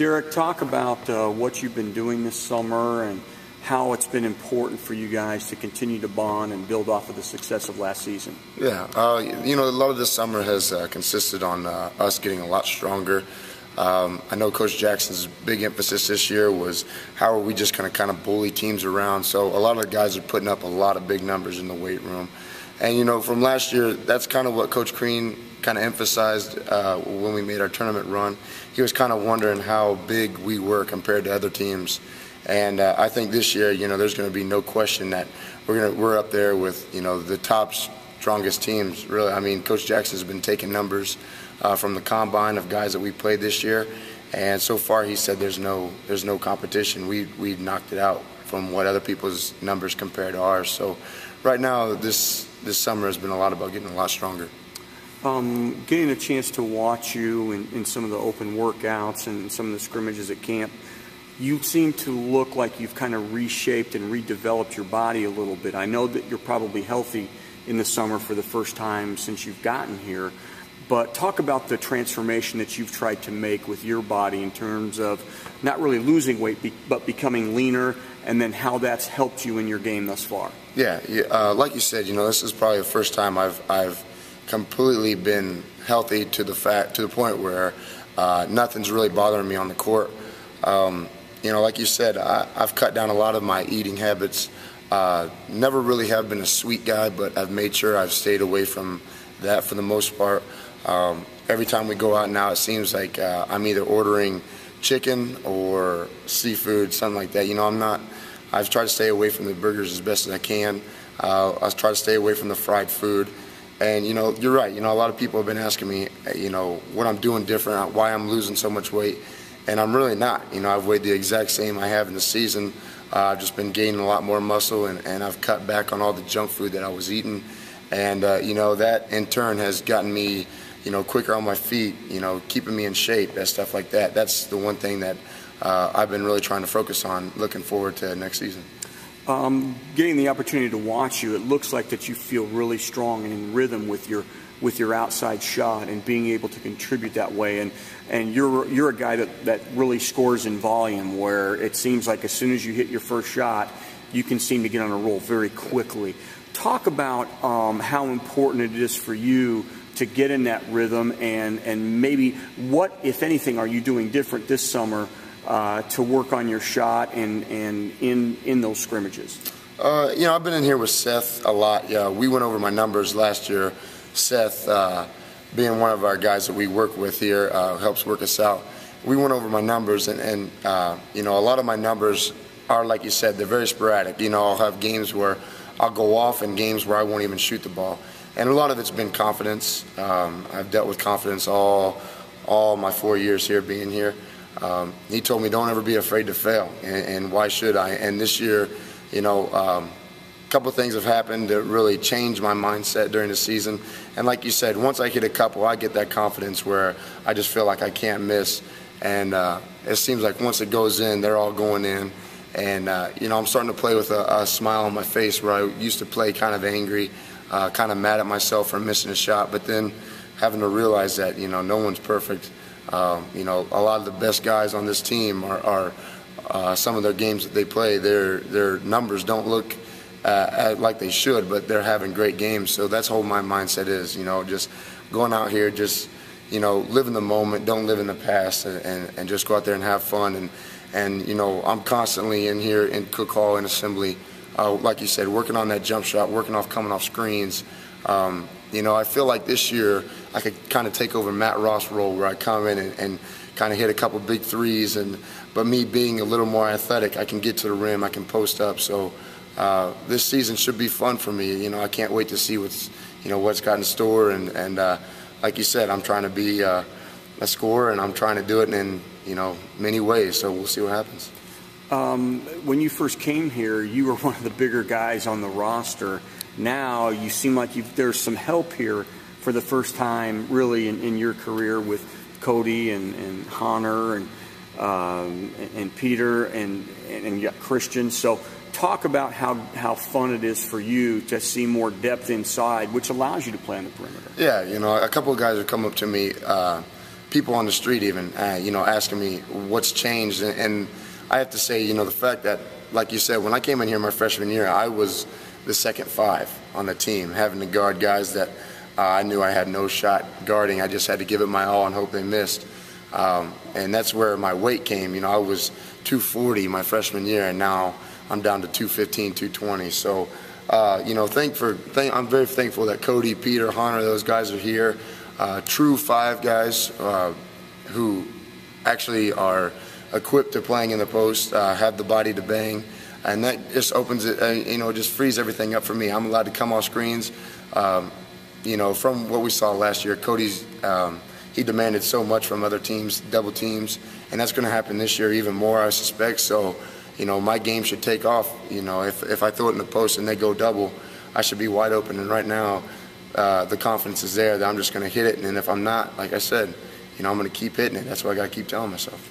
Derek, talk about what you've been doing this summer and how it's been important for you guys to continue to bond and build off of the success of last season. Yeah, a lot of this summer has consisted on us getting a lot stronger. I know Coach Jackson's big emphasis this year was how are we just going to kind of bully teams around. So a lot of the guys are putting up a lot of big numbers in the weight room. And, from last year, that's kind of what Coach Crean kind of emphasized when we made our tournament run. He was kind of wondering how big we were compared to other teams. And I think this year, there's going to be no question that we're up there with, the top strongest teams, really. I mean, Coach Jackson's been taking numbers from the combine of guys that we played this year, and so far he said there's no competition. We knocked it out from what other people's numbers compared to ours. So right now, this summer has been a lot about getting a lot stronger. Getting a chance to watch you in some of the open workouts and some of the scrimmages at camp, you seem to look like you've kind of reshaped and redeveloped your body a little bit. I know that you're probably healthy in the summer for the first time since you've gotten here, but talk about the transformation that you've tried to make with your body in terms of not really losing weight but becoming leaner, and then how that's helped you in your game thus far. Yeah, like you said, this is probably the first time I've completely been healthy to the point where nothing's really bothering me on the court. Like you said, I've cut down a lot of my eating habits. Never really have been a sweet guy, but I've made sure I've stayed away from that for the most part. Every time we go out now, it seems like I'm either ordering chicken or seafood, something like that. I've tried to stay away from the burgers as best as I can. I try to stay away from the fried food. And, you're right. A lot of people have been asking me, what I'm doing different, why I'm losing so much weight. And I'm really not. I've weighed the exact same I have in the season. I've just been gaining a lot more muscle, and I've cut back on all the junk food that I was eating. And, that in turn has gotten me, quicker on my feet, keeping me in shape, that stuff like that. That's the one thing that I've been really trying to focus on, looking forward to next season. Getting the opportunity to watch you, it looks like that you feel really strong and in rhythm with your outside shot and being able to contribute that way. And you're a guy that really scores in volume, where it seems like as soon as you hit your first shot, you can seem to get on a roll very quickly. Talk about how important it is for you to get in that rhythm, and maybe what, if anything, are you doing different this summer to work on your shot and in those scrimmages? I've been in here with Seth a lot. Yeah, we went over my numbers last year. Seth, being one of our guys that we work with here, helps work us out. We went over my numbers, and a lot of my numbers are, like you said, they're very sporadic. I'll have games where I'll go off and games where I won't even shoot the ball. And a lot of it's been confidence. I've dealt with confidence all my 4 years here being here. He told me, don't ever be afraid to fail, and why should I? And this year, a couple of things have happened that really changed my mindset during the season. And like you said, once I hit a couple, I get that confidence where I just feel like I can't miss. And it seems like once it goes in, they're all going in. And, I'm starting to play with a smile on my face, where I used to play kind of angry, kind of mad at myself for missing a shot, but then having to realize that, no one's perfect. A lot of the best guys on this team are some of their games that they play, their numbers don't look like they should, but they're having great games. So that's how my mindset is, just going out here, just, live in the moment, don't live in the past, and just go out there and have fun. And I'm constantly in here in Cook Hall in assembly, like you said, working on that jump shot, coming off screens. I feel like this year I could kind of take over Matt Ross' role, where I come in and kind of hit a couple big threes, but me being a little more athletic, I can get to the rim, I can post up. So this season should be fun for me. I can't wait to see what's got in store, and like you said, I'm trying to be a scorer, and I'm trying to do it in many ways. So we'll see what happens. When you first came here, you were one of the bigger guys on the roster. Now you seem like there's some help here for the first time, really, in your career, with Cody and Hunter and Peter and you got Christian. So talk about how fun it is for you to see more depth inside, which allows you to play on the perimeter. Yeah, a couple of guys have come up to me, people on the street even, asking me what's changed. And I have to say, the fact that, like you said, when I came in here my freshman year, I was the second five on the team, having to guard guys that I knew I had no shot guarding. I just had to give it my all and hope they missed. And that's where my weight came. I was 240 my freshman year, and now I'm down to 215, 220. So, I'm very thankful that Cody, Peter, Hunter, those guys are here. True five guys who actually are equipped to playing in the post, have the body to bang. And that just opens it, just frees everything up for me. I'm allowed to come off screens. From what we saw last year, Cody's, he demanded so much from other teams, double teams, and that's going to happen this year even more, I suspect. So, my game should take off. If I throw it in the post and they go double, I should be wide open. And right now, the confidence is there that I'm just going to hit it. And if I'm not, like I said, I'm going to keep hitting it. That's what I got to keep telling myself.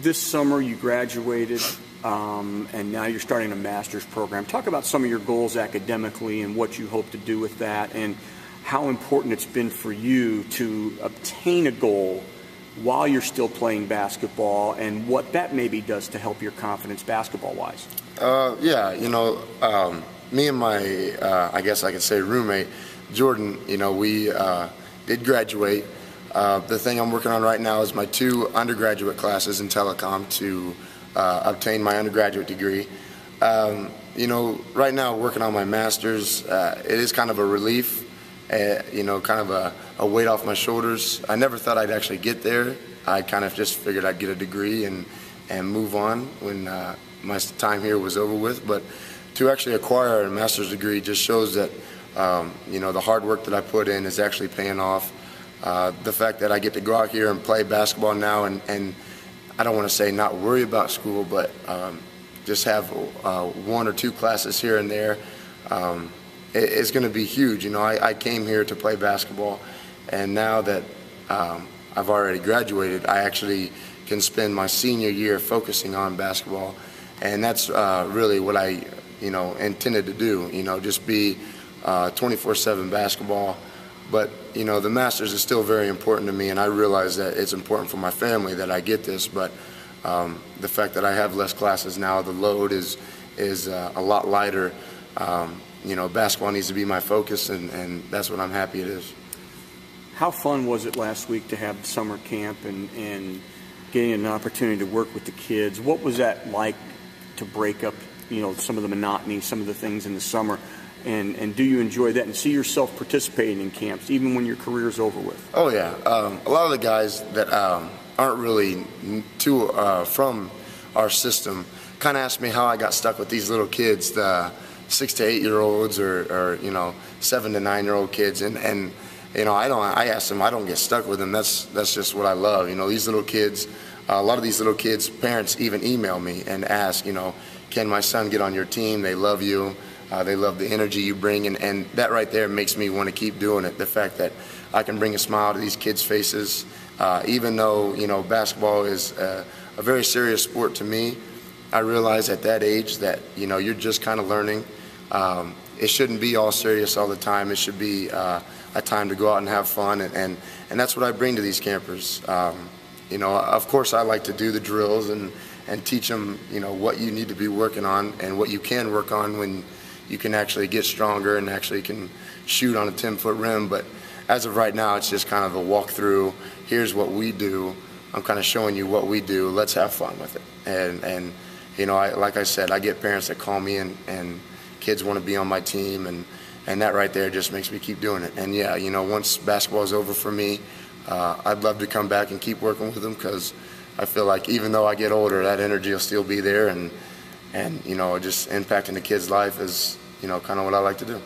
This summer you graduated, and now you're starting a master's program. Talk about some of your goals academically and what you hope to do with that, and how important it's been for you to obtain a goal while you're still playing basketball, and what that maybe does to help your confidence basketball-wise. Me and my, I guess I could say roommate, Jordan, we did graduate. The thing I'm working on right now is my 2 undergraduate classes in telecom to obtain my undergraduate degree. Right now working on my master's, it is kind of a relief, kind of a weight off my shoulders. I never thought I'd actually get there. I kind of just figured I'd get a degree and move on when my time here was over with. But to actually acquire a master's degree just shows that, the hard work that I put in is actually paying off. The fact that I get to go out here and play basketball now and I don't want to say not worry about school, but just have 1 or 2 classes here and there, it's going to be huge. I came here to play basketball, and now that I've already graduated, I actually can spend my senior year focusing on basketball, and that's really what I intended to do, just be 24/7 basketball. But, the Masters is still very important to me, and I realize that it's important for my family that I get this. But the fact that I have less classes now, the load is a lot lighter. Basketball needs to be my focus, and that's what I'm happy it is. How fun was it last week to have summer camp and getting an opportunity to work with the kids? What was that like to break up, some of the monotony, some of the things in the summer? And do you enjoy that and see yourself participating in camps even when your career's over with? Oh, yeah. A lot of the guys that aren't really too from our system kind of ask me how I got stuck with these little kids, the 6 to 8 year olds or 7 to 9 year old kids. And I ask them, I don't get stuck with them. That's just what I love. These little kids, a lot of these little kids' parents even email me and ask, can my son get on your team? They love you. They love the energy you bring, and that right there makes me want to keep doing it. The fact that I can bring a smile to these kids' faces, even though basketball is a very serious sport to me. I realize at that age that you're just kind of learning. It shouldn't be all serious all the time. It should be a time to go out and have fun, and that's what I bring to these campers. Of course, I like to do the drills and teach them what you need to be working on and what you can work on when you can actually get stronger and actually can shoot on a 10-foot rim. But as of right now, it's just kind of a walkthrough. Here's what we do. I'm kind of showing you what we do. Let's have fun with it. And like I said, I get parents that call me and kids want to be on my team, and that right there just makes me keep doing it. And yeah, once basketball is over for me, I'd love to come back and keep working with them, because I feel like even though I get older, that energy will still be there, and just impacting the kid's life is, kind of what I like to do.